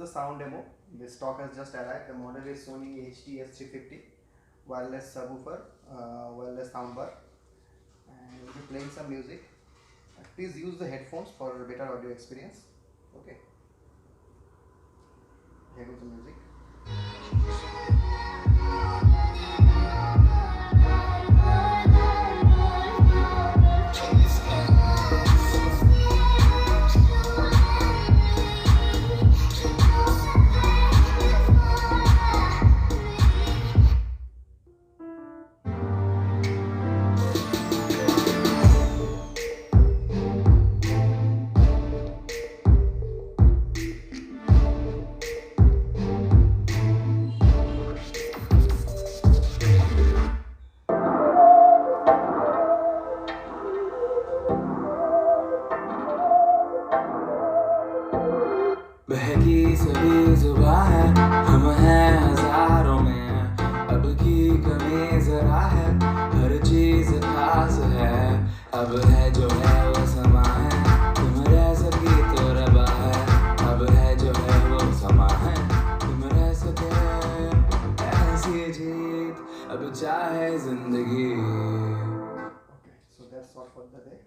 the sound demo. This stock has just arrived. The model is Sony HT-S350 wireless subwoofer, wireless soundbar, and we'll be playing some music. Please use the headphones for better audio experience. Okay. Here goes the music. बहकी सभी जुबां है, हम हैं हजारों में, अब की कमी जरा है, हर चीज खास है, अब है जो है वो समा है, तुम रह सकी तो रबा है, अब है जो है वो समा है, तुम रह सके ऐसी जीत, अब चाहे जिंदगी. Okay, so that's all for the day.